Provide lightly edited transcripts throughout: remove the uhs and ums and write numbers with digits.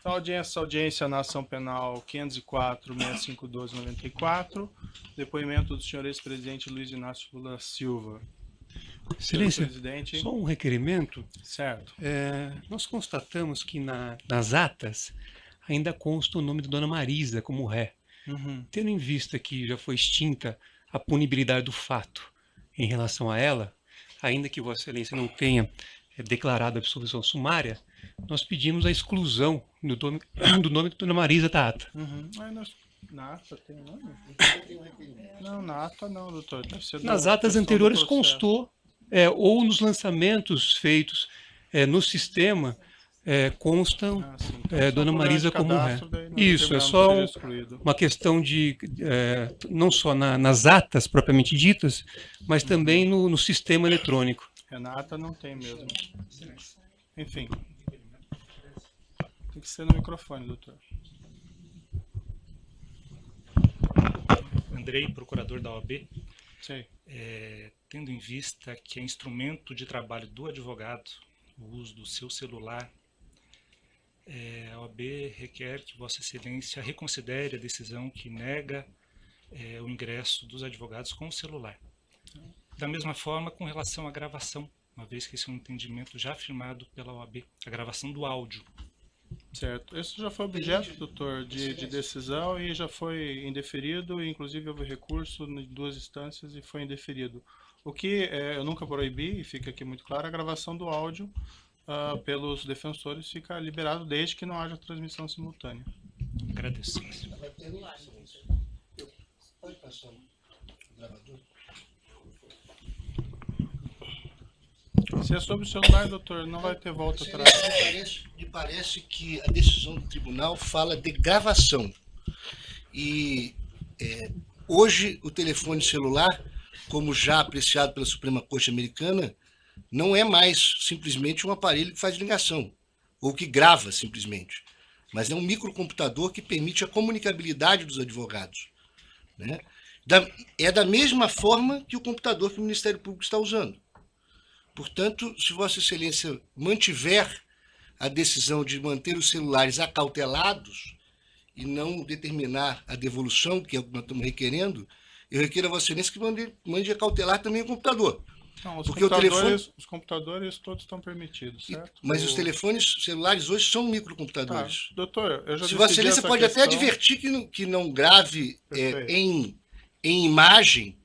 Então, audiência na ação penal 504-6512-94, depoimento do senhor ex-presidente Luiz Inácio Lula Silva. Excelência, presidente. só um requerimento. Certo. Nós constatamos que nas atas ainda consta o nome da dona Marisa como ré. Tendo em vista que já foi extinta a punibilidade do fato em relação a ela, ainda que Vossa Excelência não tenha declarado a absolvição sumária, nós pedimos a exclusão do nome da dona Marisa da ata. Na ata tem nome? Não, na ata não, doutor. Deve ser nas atas anteriores constou, ou nos lançamentos feitos no sistema, constam dona Marisa como ré. Isso, é só uma questão de, não só nas atas propriamente ditas, mas também no sistema eletrônico. Na ata não tem mesmo. Enfim. Tem que ser no microfone, doutor. Andrei, procurador da OAB. Sim. Tendo em vista que é instrumento de trabalho do advogado o uso do seu celular, a OAB requer que Vossa Excelência reconsidere a decisão que nega o ingresso dos advogados com o celular. Da mesma forma, com relação à gravação, uma vez que esse é um entendimento já afirmado pela OAB, a gravação do áudio. Certo. Isso já foi objeto, doutor, de decisão e já foi indeferido, inclusive houve recurso em 2 instâncias e foi indeferido. O que eu nunca proibi, e fica aqui muito claro, a gravação do áudio pelos defensores fica liberado desde que não haja transmissão simultânea. Agradeço. Pode passar o gravador? Se é sobre o celular, doutor, não vai ter volta atrás. Me parece que a decisão do tribunal fala de gravação. E hoje o telefone celular, como já apreciado pela Suprema Corte Americana, não é mais simplesmente um aparelho que faz ligação, ou que grava simplesmente, mas é um microcomputador que permite a comunicabilidade dos advogados, né? É da mesma forma que o computador que o Ministério Público está usando. Portanto, se Vossa Excelência mantiver a decisão de manter os celulares acautelados e não determinar a devolução, que é o que nós estamos requerendo, eu requeiro a Vossa Excelência que mande acautelar também o computador. Não, porque os computadores todos estão permitidos, certo? Mas os telefones celulares hoje são microcomputadores. Doutor, eu já Se Vossa Excelência pode até advertir que não grave em imagem,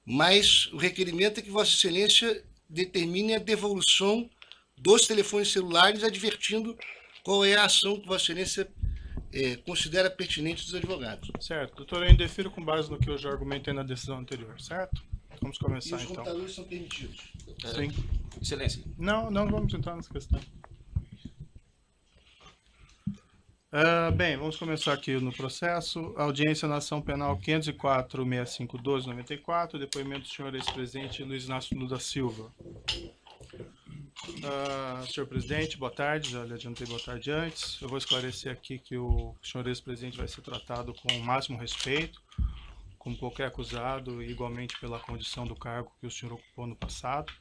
mas o requerimento é que Vossa Excelência determine a devolução dos telefones celulares, advertindo qual é a ação que Vossa Excelência considera pertinente dos advogados. Certo. Doutor, eu indefiro com base no que eu já argumentei na decisão anterior, certo? Vamos começar, então. E os computadores são permitidos? Sim. Excelência. Não vamos entrar nessa questão. Bem, vamos começar aqui no processo. Audiência na ação penal 504-6512-94, depoimento do senhor ex-presidente Luiz Inácio Lula Silva. Senhor presidente, boa tarde, já lhe adiantei boa tarde antes. Eu vou esclarecer aqui que o senhor ex-presidente vai ser tratado com o máximo respeito, como qualquer acusado, e igualmente pela condição do cargo que o senhor ocupou no passado.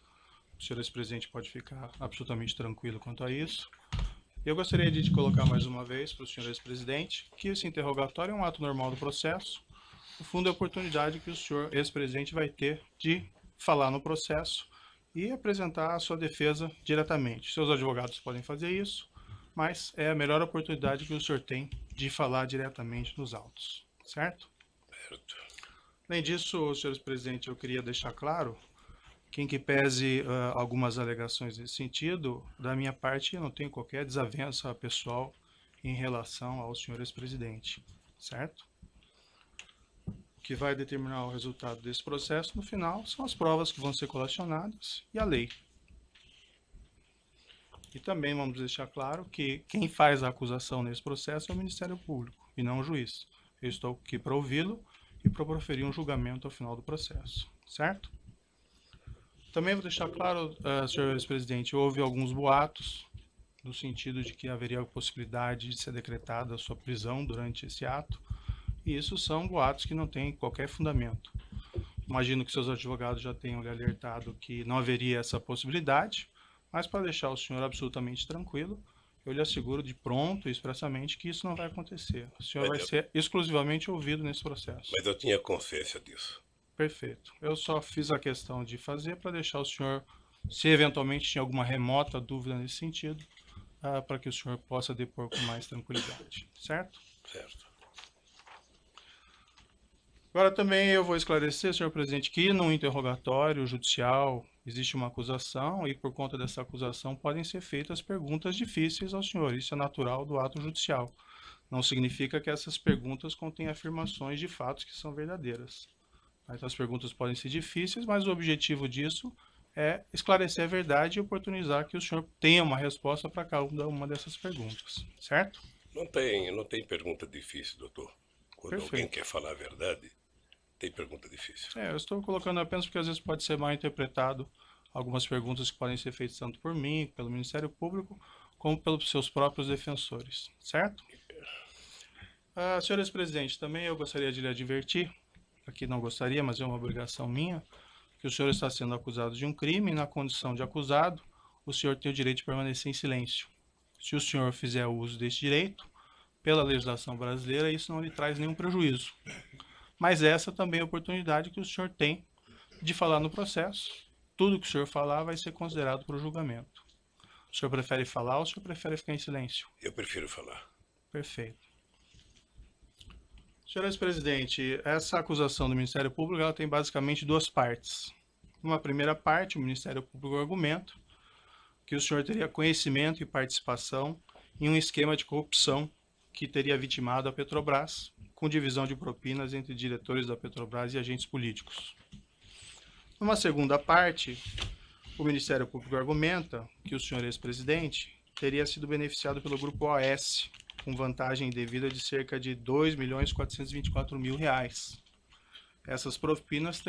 O senhor ex-presidente pode ficar absolutamente tranquilo quanto a isso. Eu gostaria de colocar mais uma vez para o senhor ex-presidente que esse interrogatório é um ato normal do processo. No fundo, é a oportunidade que o senhor ex-presidente vai ter de falar no processo e apresentar a sua defesa diretamente. Seus advogados podem fazer isso, mas é a melhor oportunidade que o senhor tem de falar diretamente nos autos, certo? Certo. Além disso, senhor ex-presidente, eu queria deixar claro que, em que pese algumas alegações nesse sentido, da minha parte, eu não tenho qualquer desavença pessoal em relação ao senhor ex-presidente, certo? O que vai determinar o resultado desse processo, no final, são as provas que vão ser colacionadas e a lei. E também vamos deixar claro que quem faz a acusação nesse processo é o Ministério Público e não o juiz. Eu estou aqui para ouvi-lo e para proferir um julgamento ao final do processo, certo? Também vou deixar claro, senhor ex-presidente, houve alguns boatos no sentido de que haveria a possibilidade de ser decretada a sua prisão durante esse ato, e isso são boatos que não têm qualquer fundamento. Imagino que seus advogados já tenham lhe alertado que não haveria essa possibilidade, mas para deixar o senhor absolutamente tranquilo, eu lhe asseguro de pronto, expressamente, que isso não vai acontecer. O senhor Mas vai ser exclusivamente ouvido nesse processo. Mas eu tinha consciência disso. Perfeito. Eu só fiz a questão de fazer para deixar o senhor, se eventualmente tinha alguma remota dúvida nesse sentido, para que o senhor possa depor com mais tranquilidade, certo? Certo. Agora também eu vou esclarecer, senhor presidente, que no interrogatório judicial existe uma acusação e por conta dessa acusação podem ser feitas perguntas difíceis ao senhor. Isso é natural do ato judicial. Não significa que essas perguntas contêm afirmações de fatos que são verdadeiras. Então, as perguntas podem ser difíceis, mas o objetivo disso é esclarecer a verdade e oportunizar que o senhor tenha uma resposta para cada uma dessas perguntas, certo? Não tem pergunta difícil, doutor. Quando Perfeito. alguém quer falar a verdade, tem pergunta difícil. Eu estou colocando apenas porque às vezes pode ser mal interpretado algumas perguntas que podem ser feitas tanto por mim, pelo Ministério Público, como pelos seus próprios defensores, certo? Senhores presidentes, também eu gostaria de lhe advertir, aqui não gostaria, mas é uma obrigação minha, que o senhor está sendo acusado de um crime e na condição de acusado, o senhor tem o direito de permanecer em silêncio. Se o senhor fizer uso desse direito, pela legislação brasileira, isso não lhe traz nenhum prejuízo. Mas essa também é a oportunidade que o senhor tem de falar no processo. Tudo que o senhor falar vai ser considerado para o julgamento. O senhor prefere falar ou o senhor prefere ficar em silêncio? Eu prefiro falar. Perfeito. Senhores presidente, essa acusação do Ministério Público ela tem basicamente duas partes. Uma primeira parte, o Ministério Público argumenta que o senhor teria conhecimento e participação em um esquema de corrupção que teria vitimado a Petrobras, com divisão de propinas entre diretores da Petrobras e agentes políticos. Numa segunda parte, o Ministério Público argumenta que o senhor ex-presidente teria sido beneficiado pelo Grupo OAS, com vantagem devida de cerca de R$ 2.424.000. Essas propinas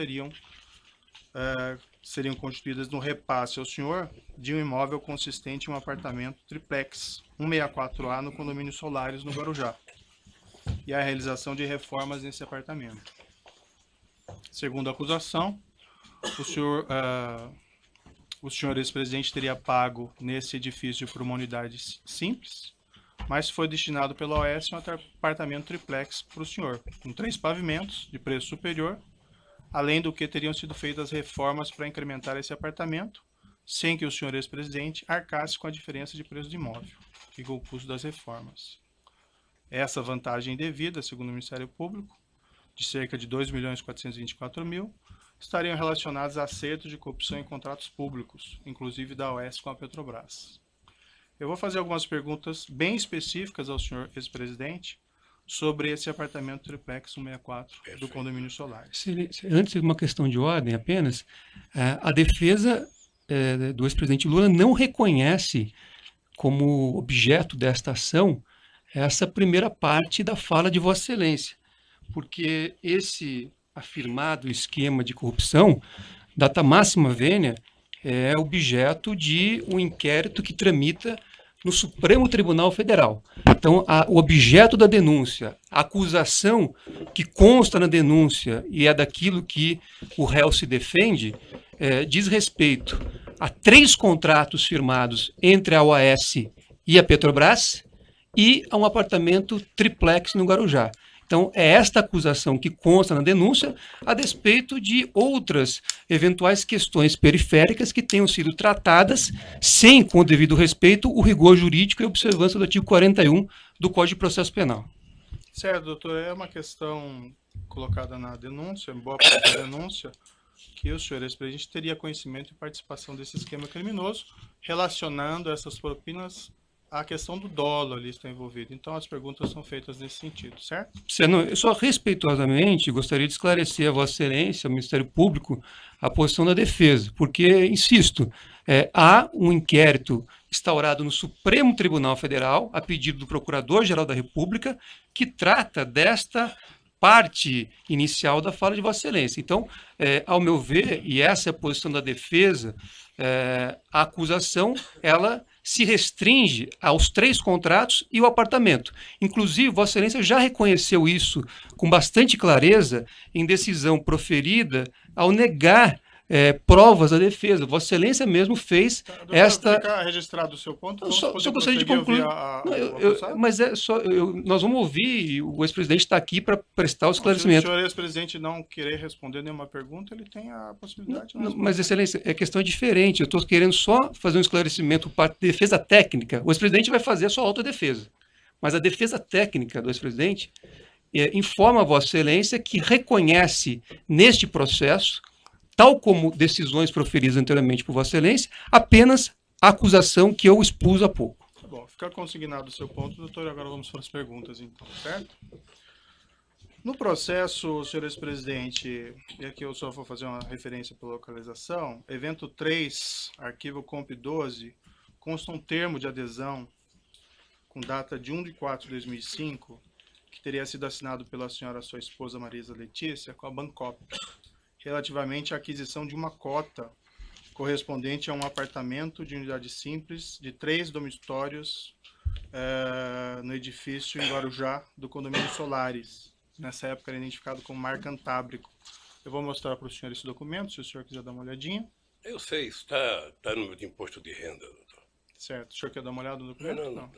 seriam constituídas no repasse ao senhor de um imóvel consistente em um apartamento triplex 164A no condomínio Solares, no Guarujá, e a realização de reformas nesse apartamento. Segundo a acusação, o senhor ex-presidente teria pago nesse edifício por uma unidade simples, mas foi destinado pela OAS um apartamento triplex para o senhor, com 3 pavimentos de preço superior, além do que teriam sido feitas reformas para incrementar esse apartamento, sem que o senhor ex-presidente arcasse com a diferença de preço do imóvel e com o custo das reformas. Essa vantagem devida, segundo o Ministério Público, de cerca de R$ 2.424.000, estariam relacionadas a acertos de corrupção em contratos públicos, inclusive da OAS com a Petrobras. Eu vou fazer algumas perguntas bem específicas ao senhor ex-presidente sobre esse apartamento triplex 164 do condomínio Solares. Antes de uma questão de ordem apenas, a defesa do ex-presidente Lula não reconhece como objeto desta ação essa primeira parte da fala de Vossa Excelência, porque esse afirmado esquema de corrupção, data máxima vênia, é objeto de um inquérito que tramita no Supremo Tribunal Federal. Então, o objeto da denúncia, a acusação que consta na denúncia e é daquilo que o réu se defende, diz respeito a 3 contratos firmados entre a OAS e a Petrobras e a um apartamento triplex no Guarujá. Então, é esta acusação que consta na denúncia, a despeito de outras eventuais questões periféricas que tenham sido tratadas sem, com o devido respeito, o rigor jurídico e a observância do artigo 41 do Código de Processo Penal. Certo, doutor. É uma questão colocada na denúncia, em boa parte da denúncia, que o senhor ex-presidente teria conhecimento e participação desse esquema criminoso, relacionando essas propinas à questão do dolo ali está envolvido. Então, as perguntas são feitas nesse sentido, certo? Eu só respeitosamente gostaria de esclarecer a Vossa Excelência, ao Ministério Público, a posição da defesa, porque, insisto, há um inquérito instaurado no Supremo Tribunal Federal, a pedido do Procurador-Geral da República, que trata desta parte inicial da fala de Vossa Excelência. Então, ao meu ver, e essa é a posição da defesa, a acusação, ela se restringe aos 3 contratos e o apartamento. Inclusive, Vossa Excelência já reconheceu isso com bastante clareza em decisão proferida ao negar provas da defesa. Vossa Excelência mesmo fez Doutor, esta... Fica registrado o seu ponto. Eu Vamos só poder gostaria de prosseguir a concluir. ouvir Não, o acusado? mas nós vamos ouvir, o ex-presidente está aqui para prestar o Não, se o esclarecimento. senhor ex-presidente não querer responder nenhuma pergunta, ele tem a possibilidade de responder. Mas, Excelência, a questão é diferente. Eu estou querendo só fazer um esclarecimento para defesa técnica. O ex-presidente vai fazer a sua autodefesa. Mas a defesa técnica do ex-presidente informa a Vossa Excelência que reconhece neste processo, tal como decisões proferidas anteriormente por Vossa Excelência, apenas a acusação que eu expus há pouco. Tá bom, fica consignado o seu ponto, doutor. Agora vamos para as perguntas, então, certo? No processo, senhor ex-presidente, e aqui eu só vou fazer uma referência pela localização, evento 3, arquivo comp 12, consta um termo de adesão com data de 1/4/2005, que teria sido assinado pela senhora sua esposa Marisa Letícia com a Bancop, relativamente à aquisição de uma cota correspondente a um apartamento de unidade simples de 3 dormitórios no edifício em Guarujá do condomínio Solares. Nessa época era identificado como Mar Cantábrico. Eu vou mostrar para o senhor esse documento, se o senhor quiser dar uma olhadinha. Eu sei, está no meu imposto de renda, doutor. Certo. O senhor quer dar uma olhada no documento? Não.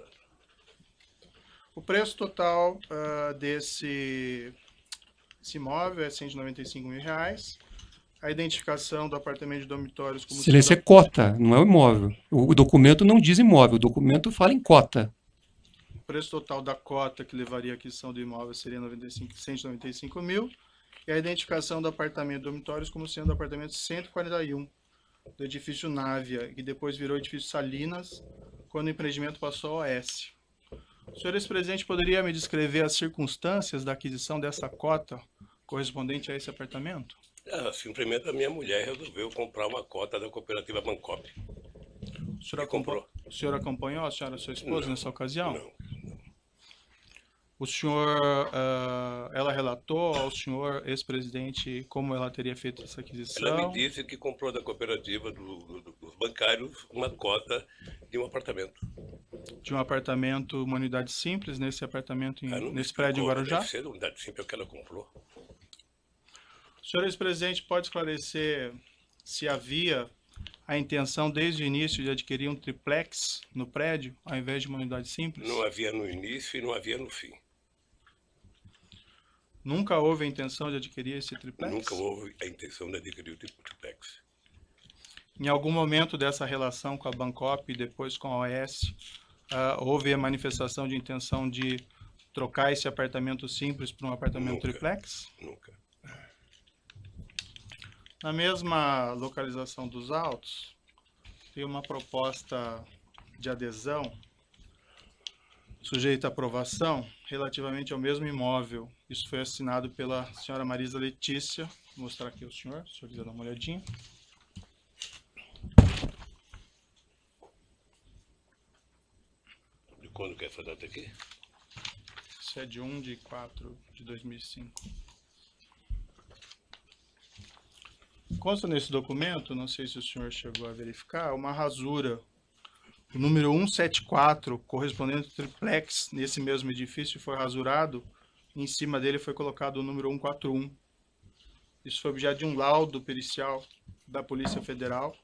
O preço total desse imóvel é R$195 mil. A identificação do apartamento de dormitórios como... Excelência, é cota, não é o imóvel. O documento não diz imóvel, o documento fala em cota. O preço total da cota que levaria à aquisição do imóvel seria R$195 mil. E a identificação do apartamento de dormitórios como sendo o apartamento 141 do edifício Návia, que depois virou edifício Salinas, quando o empreendimento passou ao OS. O senhor ex-presidente poderia me descrever as circunstâncias da aquisição dessa cota correspondente a esse apartamento? Simplesmente a minha mulher resolveu comprar uma cota da cooperativa Bancop. O senhor acompanhou a senhora, sua esposa, Não, nessa ocasião? Não. O senhor, ela relatou ao senhor ex-presidente como ela teria feito essa aquisição? Ela me disse que comprou da cooperativa dos bancários uma cota de um apartamento. De um apartamento, uma unidade simples, nesse apartamento, Não nesse prédio em Guarujá? Deve ser a unidade simples que ela comprou. O senhor ex-presidente pode esclarecer se havia a intenção desde o início de adquirir um triplex no prédio, ao invés de uma unidade simples? Não havia no início e não havia no fim. Nunca houve a intenção de adquirir esse triplex? Nunca houve a intenção de adquirir o triplex. Em algum momento dessa relação com a Bancop e depois com a OS, houve a manifestação de intenção de trocar esse apartamento simples por um apartamento triplex? Nunca. Na mesma localização dos autos, tem uma proposta de adesão sujeita à aprovação relativamente ao mesmo imóvel. Isso foi assinado pela senhora Marisa Letícia. Vou mostrar aqui ao senhor, se o senhor quiser dar uma olhadinha. De quando que é essa data aqui? Isso é de 1/4/2005. Consta nesse documento, não sei se o senhor chegou a verificar, uma rasura. O número 174, correspondente ao triplex, nesse mesmo edifício, foi rasurado. E em cima dele foi colocado o número 141. Isso foi objeto de um laudo pericial da Polícia Federal.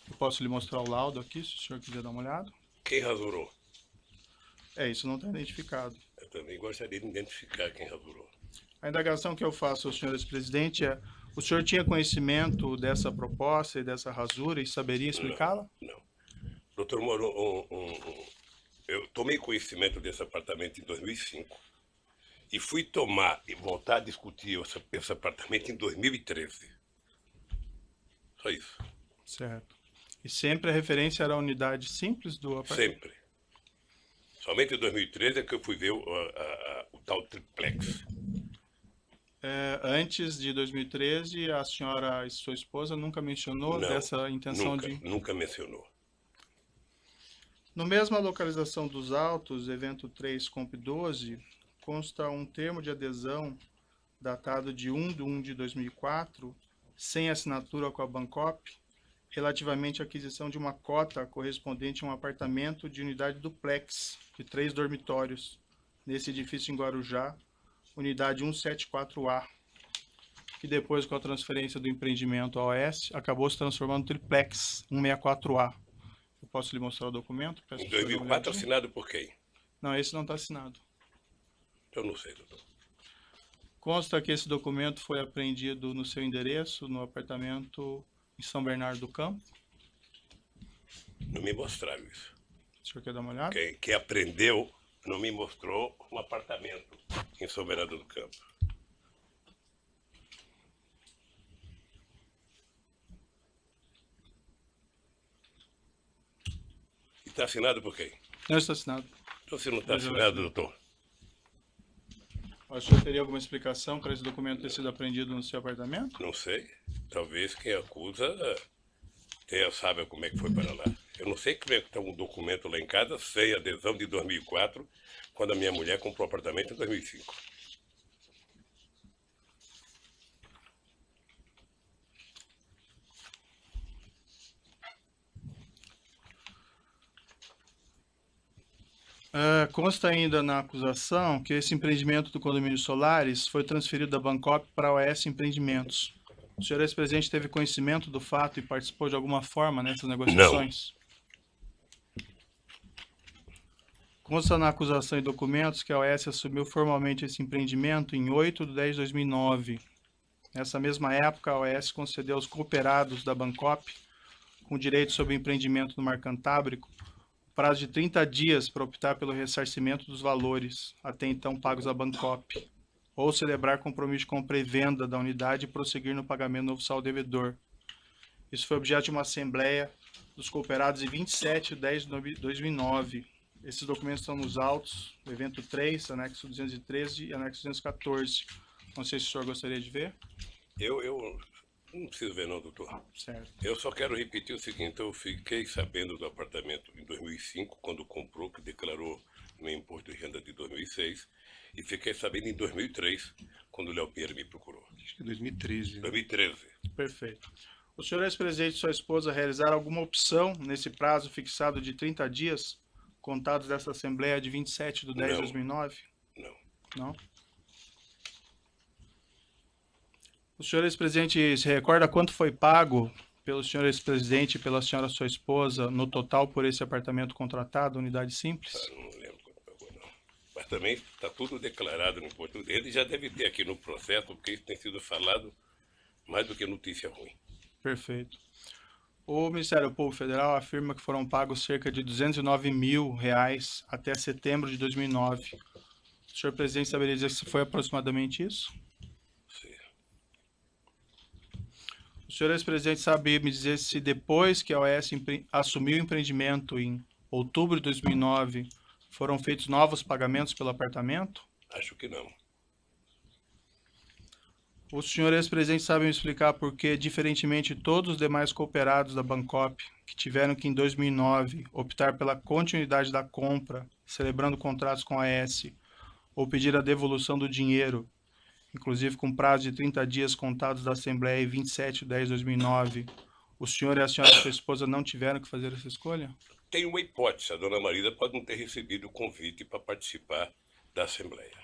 Eu posso lhe mostrar o laudo aqui, se o senhor quiser dar uma olhada. Quem rasurou? Isso não está identificado. Eu também gostaria de identificar quem rasurou. A indagação que eu faço ao senhor ex-presidente é: o senhor tinha conhecimento dessa proposta e dessa rasura e saberia explicá-la? Não. Doutor Moro, eu tomei conhecimento desse apartamento em 2005 e fui voltar a discutir esse apartamento em 2013. Só isso. Certo. E sempre a referência era a unidade simples do apartamento? Sempre. Somente em 2013 é que eu fui ver o tal triplex. Antes de 2013, a senhora e sua esposa nunca mencionou dessa intenção Nunca mencionou. Na mesma localização dos autos, evento 3, comp 12, consta um termo de adesão datado de 1/1/2004, sem assinatura com a Bancop, relativamente à aquisição de uma cota correspondente a um apartamento de unidade duplex, de 3 dormitórios, nesse edifício em Guarujá, unidade 174A. que depois, com a transferência do empreendimento ao OS, acabou se transformando no Triplex 164A. Eu posso lhe mostrar o documento? Peço Em que o senhor dê uma 2004, olhadinha. assinado por quem? Não, esse não está assinado. Eu não sei, doutor. Consta que esse documento foi apreendido no seu endereço, no apartamento em São Bernardo do Campo. Não me mostraram isso. O senhor quer dar uma olhada? Quem aprendeu não me mostrou um apartamento em São Bernardo do Campo. E está assinado por quem? Não está assinado. Então, se não está Mas eu assinado, assinei. doutor, O senhor teria alguma explicação para esse documento ter sido apreendido no seu apartamento? não sei. Talvez quem acusa saiba como é que foi para lá. Eu não sei como é que está um documento lá em casa sem adesão de 2004, quando a minha mulher comprou o apartamento em 2005. Consta ainda na acusação que esse empreendimento do condomínio Solares foi transferido da Bancop para a OS Empreendimentos. O senhor ex-presidente teve conhecimento do fato e participou de alguma forma nessas negociações? Consta na acusação e documentos que a OS assumiu formalmente esse empreendimento em 8/10/2009. Nessa mesma época, a OS concedeu aos cooperados da Bancop, com direito sobre o empreendimento no Mar Cantábrico, prazo de 30 dias para optar pelo ressarcimento dos valores até então pagos à Bancop, ou celebrar compromisso de compra e venda da unidade e prosseguir no pagamento do oficial devedor. Isso foi objeto de uma assembleia dos cooperados em 27/10/2009. Esses documentos estão nos autos, do evento 3, anexo 213 e anexo 214. Não sei se o senhor gostaria de ver. Eu não preciso ver não, doutor. Certo. Eu só quero repetir o seguinte, eu fiquei sabendo do apartamento em 2005, quando comprou, que declarou no imposto de renda de 2006, e fiquei sabendo em 2003, quando o Léo Pinheiro me procurou. Acho que é 2013. 2013. Perfeito. O senhor ex-presidente e sua esposa realizaram alguma opção nesse prazo fixado de 30 dias, contados dessa Assembleia de 27/10/2009? Não. Não? O senhor ex-presidente se recorda quanto foi pago pelo senhor ex-presidente e pela senhora sua esposa no total por esse apartamento contratado, unidade simples? Não lembro quanto pagou, não. Mas também está tudo declarado no imposto. Ele já deve ter aqui no processo, porque isso tem sido falado mais do que notícia ruim. Perfeito. O Ministério Público Federal afirma que foram pagos cerca de R$209 mil até setembro de 2009. O senhor presidente saberia dizer se foi aproximadamente isso? Sim. O senhor ex-presidente sabe me dizer se depois que a OS assumiu o empreendimento em outubro de 2009, foram feitos novos pagamentos pelo apartamento? Acho que não. O senhor ex-presidente sabe me explicar por que, diferentemente de todos os demais cooperados da Bancop, que tiveram que, em 2009, optar pela continuidade da compra, celebrando contratos com a AS, ou pedir a devolução do dinheiro, inclusive com prazo de 30 dias contados da Assembleia em 27/10/2009, o senhor e a senhora sua esposa não tiveram que fazer essa escolha? Tem uma hipótese, a dona Marisa pode não ter recebido o convite para participar da Assembleia.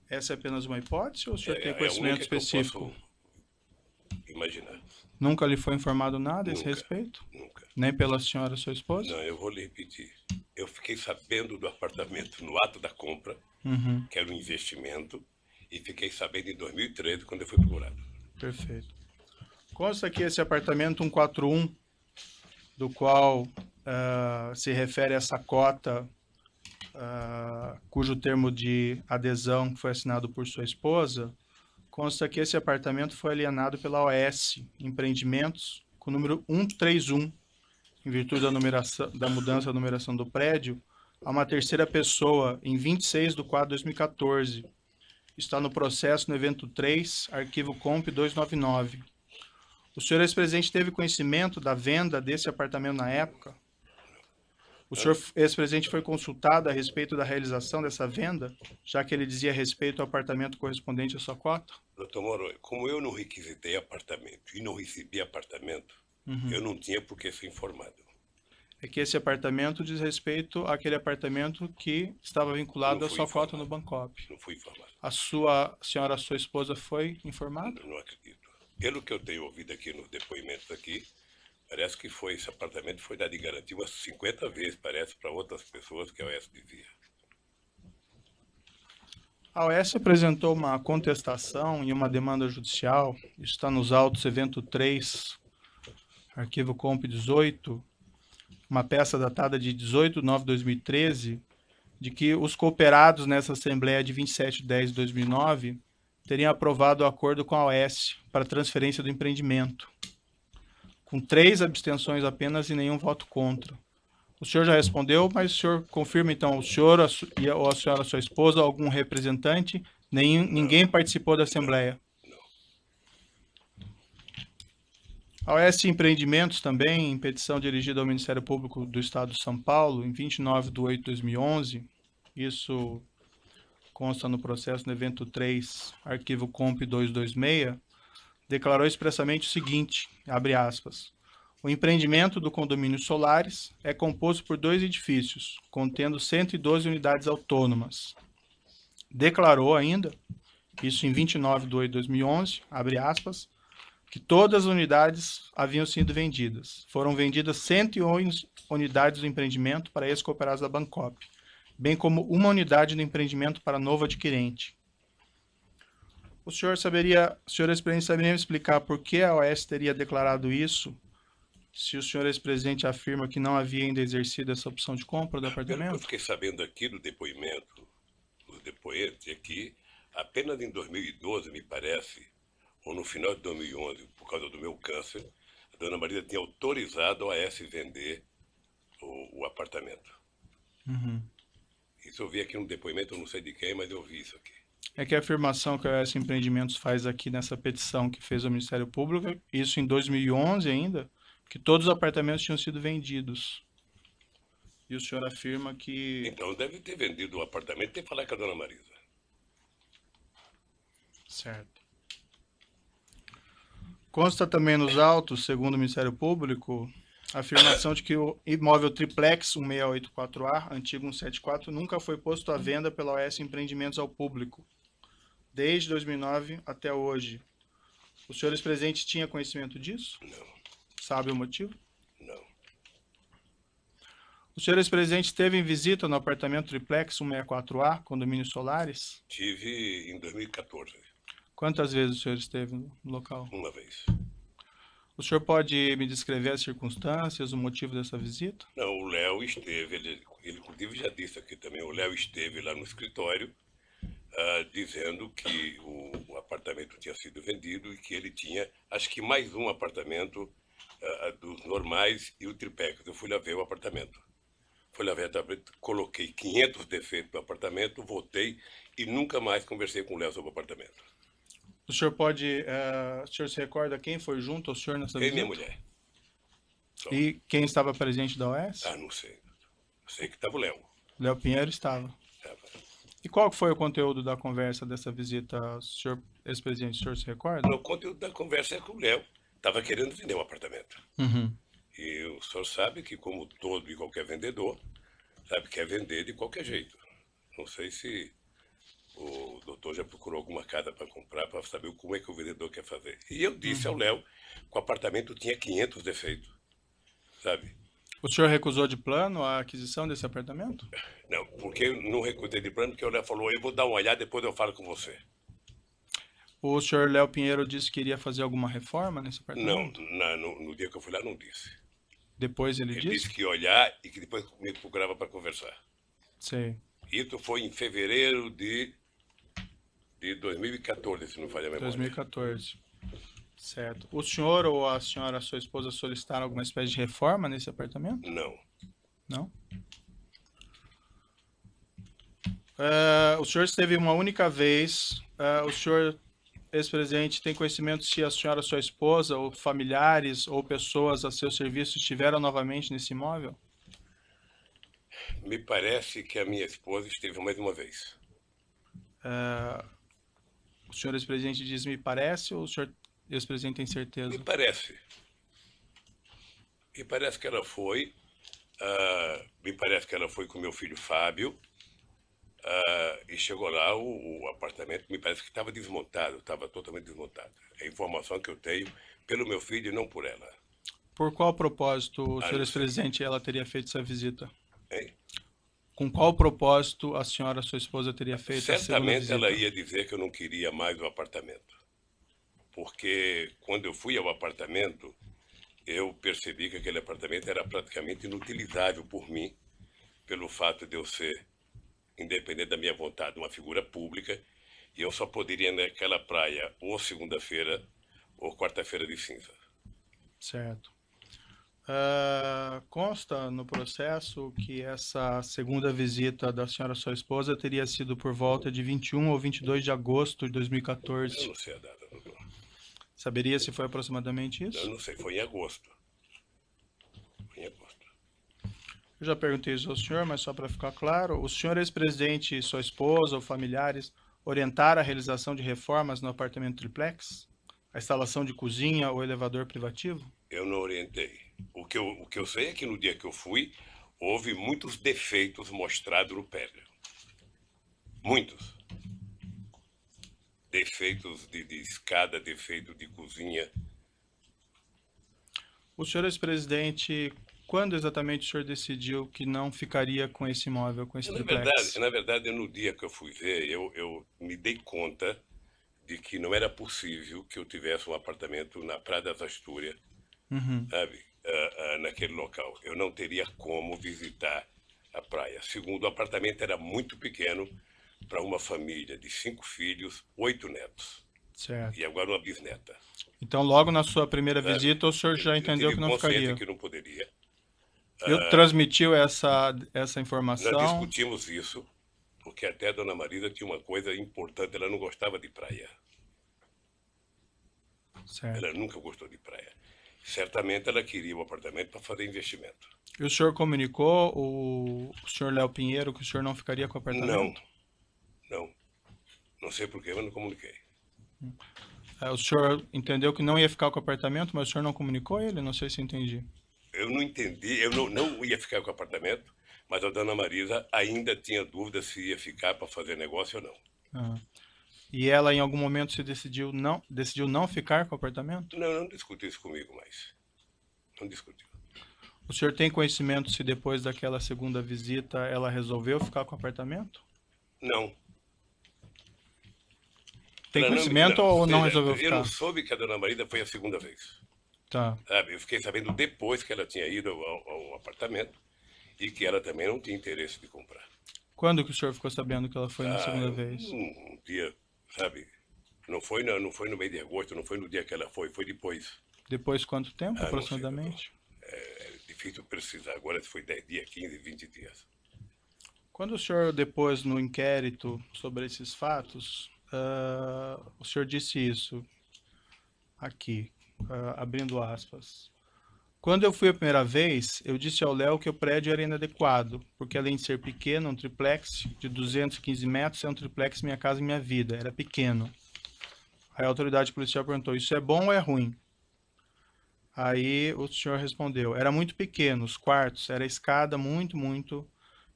Essa é apenas uma hipótese ou o senhor tem a conhecimento única que eu específico? posso imaginar. Nunca lhe foi informado nada a esse Nunca. respeito? Nunca. Nem pela senhora sua esposa? Não, eu vou lhe repetir. Eu fiquei sabendo do apartamento no ato da compra, que era um investimento, e fiquei sabendo em 2013, quando eu fui procurado. Perfeito. Consta que esse apartamento 141, do qual se refere a essa cota, cujo termo de adesão foi assinado por sua esposa, consta que esse apartamento foi alienado pela OS Empreendimentos, com o número 131, em virtude da mudança da numeração do prédio, a uma terceira pessoa, em 26/4/2014. Está no processo no evento 3, arquivo comp 299. O senhor ex-presidente teve conhecimento da venda desse apartamento na época? O senhor ex-presidente foi consultado a respeito da realização dessa venda, já que ele dizia respeito ao apartamento correspondente à sua cota? Doutor Moro, como eu não requisitei apartamento e não recebi apartamento, eu não tinha por que ser informado. É que esse apartamento diz respeito àquele apartamento que estava vinculado Não à fui sua cota informado. no Bancop. Não fui informado. A senhora, sua esposa, foi informada? Não acredito. Pelo que eu tenho ouvido aqui nos depoimentos aqui, parece que esse apartamento foi dado em garantia umas 50 vezes, parece, para outras pessoas que a OAS dizia. A OAS apresentou uma contestação e uma demanda judicial, isso está nos autos evento 3, arquivo comp 18, uma peça datada de 18/9/2013, de que os cooperados nessa Assembleia de 27/10/2009 teriam aprovado o acordo com a OAS para transferência do empreendimento, com 3 abstenções apenas e nenhum voto contra. O senhor já respondeu, mas o senhor confirma, então, o senhor ou a senhora, sua esposa, algum representante, ninguém participou da Assembleia? A OAS Empreendimentos também, em petição dirigida ao Ministério Público do Estado de São Paulo, em 29/8/2011, isso consta no processo no evento 3, arquivo comp 226, declarou expressamente o seguinte, abre aspas, o empreendimento do condomínio Solares é composto por 2 edifícios, contendo 112 unidades autônomas. Declarou ainda, isso em 29/8/2011, abre aspas, que todas as unidades haviam sido vendidas. Foram vendidas 111 unidades do empreendimento para ex-cooperados da Bancop, bem como uma unidade do empreendimento para novo adquirente. O senhor ex-presidente, saberia me explicar por que a OAS teria declarado isso, se o senhor ex-presidente afirma que não havia ainda exercido essa opção de compra do apartamento? Eu fiquei sabendo aqui do depoimento, dos depoentes aqui, apenas em 2012, me parece, ou no final de 2011, por causa do meu câncer, a dona Marisa tinha autorizado a OAS vender o apartamento. Uhum. Isso eu vi aqui no depoimento, eu não sei de quem, mas eu vi isso aqui. É que a afirmação que a OAS Empreendimentos faz aqui nessa petição que fez ao Ministério Público, isso em 2011 ainda, que todos os apartamentos tinham sido vendidos. E o senhor afirma que... Então deve ter vendido o apartamento e ter falado com a dona Marisa. Certo. Consta também nos autos, segundo o Ministério Público, a afirmação de que o imóvel triplex 1684A, antigo 174, nunca foi posto à venda pela OAS Empreendimentos ao público, desde 2009 até hoje. O senhor ex-presidente tinha conhecimento disso? Não. Sabe o motivo? Não. O senhor ex-presidente esteve em visita no apartamento triplex 164A, condomínio Solares? Tive em 2014, Quantas vezes o senhor esteve no local? uma vez. O senhor pode me descrever as circunstâncias, o motivo dessa visita? Não, o Léo esteve, ele inclusive já disse aqui também, o Léo esteve lá no escritório dizendo que o apartamento tinha sido vendido e que ele tinha, acho que mais um apartamento dos normais e o triplex. Eu fui lá ver o apartamento. Fui lá ver o apartamento, coloquei 500 defeitos no apartamento, votei e nunca mais conversei com o Léo sobre o apartamento. O senhor o senhor se recorda quem foi junto ao senhor nessa E visita? minha mulher. Só. E quem estava presente da OAS? Não sei. Eu sei que estava o Léo. Léo Pinheiro estava. E qual foi o conteúdo da conversa dessa visita, senhor ex-presidente? O senhor se recorda? O conteúdo da conversa é que o Léo estava querendo vender um apartamento. Uhum. E o senhor sabe que, como todo e qualquer vendedor, sabe, quer vender de qualquer jeito. Não sei se o doutor já procurou alguma casa para comprar, para saber como é que o vendedor quer fazer. E eu disse ao Léo que o apartamento tinha 500 defeitos, sabe? O senhor recusou de plano a aquisição desse apartamento? Não, porque eu não recusei de plano, porque o Léo falou, eu vou dar uma olhada, depois eu falo com você. O senhor Léo Pinheiro disse que iria fazer alguma reforma nesse Não, apartamento? no dia que eu fui lá, não disse. Depois ele Ele disse? disse que ia olhar e que depois me procurava para conversar. Sei. Isso foi em fevereiro de 2014, se não falha a memória. 2014. Certo. O senhor ou a senhora, sua esposa, solicitaram alguma espécie de reforma nesse apartamento? Não. Não? O senhor esteve uma única vez. O senhor, ex-presidente, tem conhecimento se a senhora, sua esposa, ou familiares, ou pessoas a seu serviço estiveram novamente nesse imóvel? Me parece que a minha esposa esteve mais uma vez. O senhor, ex-presidente, diz me parece, ou o senhor, ex-presidente, tem certeza? Me parece. Me parece que ela foi. Me parece que ela foi com meu filho Fábio. E chegou lá, o apartamento me parece que estava desmontado, estava totalmente desmontado. É a informação que eu tenho pelo meu filho e não por ela. Por qual propósito, senhor não sei. ex-presidente, ela teria feito essa visita? Hein? Com qual propósito a senhora, sua esposa, teria feito a segunda Certamente visita? ela ia dizer que eu não queria mais o apartamento. Porque quando eu fui ao apartamento, eu percebi que aquele apartamento era praticamente inutilizável por mim, pelo fato de eu ser, independente da minha vontade, uma figura pública, e eu só poderia ir naquela praia ou segunda-feira ou quarta-feira de cinza. Certo. Consta no processo que essa segunda visita da senhora, sua esposa, teria sido por volta de 21 ou 22 de agosto de Eu 2014. não sei a data, doutor. Saberia se foi aproximadamente Eu isso? não sei, foi em agosto. Foi em agosto. Eu já perguntei isso ao senhor, mas só para ficar claro, o senhor ex-presidente, sua esposa ou familiares orientaram a realização de reformas no apartamento triplex? A instalação de cozinha ou elevador privativo? Eu não orientei. O que eu sei é que no dia que eu fui, houve muitos defeitos mostrados no prédio. Muitos. Defeitos de escada, defeito de cozinha. O senhor ex-presidente, quando exatamente o senhor decidiu que não ficaria com esse imóvel, com esse triplex? Na verdade, no dia que eu fui ver, eu me dei conta de que não era possível que eu tivesse um apartamento na Praia das Astúrias, sabe, naquele local. Eu não teria como visitar a praia. Segundo, o apartamento era muito pequeno para uma família de 5 filhos, 8 netos. Certo. E agora uma bisneta. Então, logo na sua primeira visita, o senhor já entendeu que não Eu tive ficaria. consciência que não poderia. Eu transmitiu essa Nós informação. discutimos isso, porque até a dona Marisa tinha uma coisa importante, ela não gostava de praia. Certo. Ela nunca gostou de praia. Certamente ela queria o apartamento para fazer investimento. E o senhor comunicou o senhor Léo Pinheiro que o senhor não ficaria com o apartamento? Não. Não sei por que eu não comuniquei. O senhor entendeu que não ia ficar com o apartamento, mas o senhor não comunicou ele? Não sei se entendi. Eu não entendi, eu não ia ficar com o apartamento, mas a dona Marisa ainda tinha dúvida se ia ficar para fazer negócio ou não. Ah. E ela, em algum momento, decidiu não ficar com o apartamento? Não discutiu isso comigo mais. Não discutiu. O senhor tem conhecimento se depois daquela segunda visita ela resolveu ficar com o apartamento? Não. Tem conhecimento ou não resolveu Eu ficar? não soube que a dona Marisa foi a segunda vez. Tá. Sabe? Eu fiquei sabendo depois que ela tinha ido ao apartamento e que ela também não tinha interesse de comprar. Quando que o senhor ficou sabendo que ela foi na segunda vez? Um dia, sabe? Não foi no mês de agosto, não foi no dia que ela foi depois. Depois de quanto tempo, Não sei, aproximadamente? É difícil precisar. Agora se foi 10 dias, 15, 20 dias. Quando o senhor depôs no inquérito sobre esses fatos, o senhor disse isso aqui, abrindo aspas. Quando eu fui a primeira vez, eu disse ao Léo que o prédio era inadequado, porque além de ser pequeno, um triplex de 215 metros é um triplex Minha Casa Minha Vida, era pequeno. Aí a autoridade policial perguntou, isso é bom ou é ruim? Aí o senhor respondeu, era muito pequeno, os quartos, era escada muito.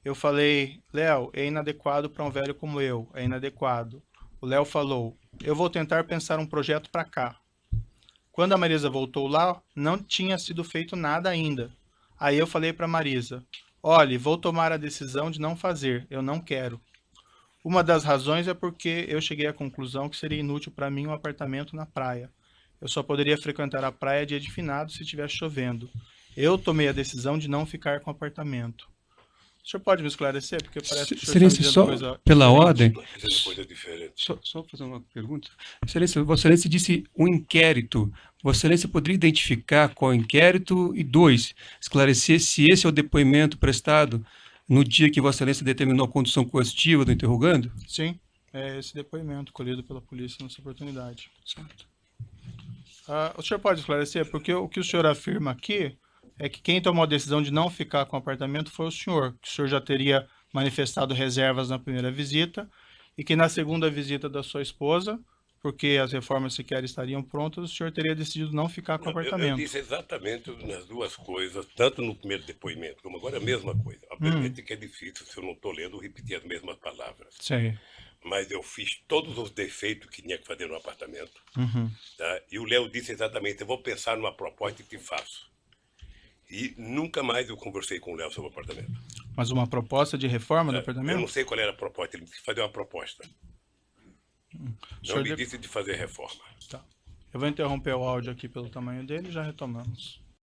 Eu falei, Léo, é inadequado para um velho como eu, é inadequado. O Léo falou, eu vou tentar pensar um projeto para cá. Quando a Marisa voltou lá, não tinha sido feito nada ainda. Aí eu falei para a Marisa, olhe, vou tomar a decisão de não fazer, eu não quero. Uma das razões é porque eu cheguei à conclusão que seria inútil para mim um apartamento na praia. Eu só poderia frequentar a praia dia de finado se estivesse chovendo. Eu tomei a decisão de não ficar com o apartamento. O senhor pode me esclarecer? Porque parece que o senhor está dizendo coisa pela diferente. ordem, Fazendo coisa diferente. só fazer uma pergunta. Excelência, Vossa Excelência disse um inquérito. Vossa Excelência poderia identificar qual inquérito? E 2, esclarecer se esse é o depoimento prestado no dia que Vossa Excelência determinou a condução coercitiva do interrogando? Sim, é esse depoimento colhido pela polícia nessa oportunidade. Certo. O senhor pode esclarecer? Porque o que o senhor afirma aqui é que quem tomou a decisão de não ficar com o apartamento foi o senhor, que o senhor já teria manifestado reservas na primeira visita e que na segunda visita da sua esposa porque as reformas sequer estariam prontas, o senhor teria decidido não ficar com o Eu apartamento. disse exatamente nas duas coisas, tanto no primeiro depoimento como agora a mesma coisa. Obviamente que é difícil, se eu não estou lendo, repetir as mesmas palavras. Sei. Mas eu fiz todos os defeitos que tinha que fazer no apartamento. Uhum. Tá? E o Léo disse exatamente, eu vou pensar numa proposta e te faço. E nunca mais eu conversei com o Léo sobre o apartamento. Mas uma proposta de reforma do Eu apartamento? não sei qual era a proposta, ele disse que fazer uma proposta. O Não senhor me disse de fazer reforma. Tá. Eu vou interromper o áudio aqui pelo tamanho dele e já retomamos.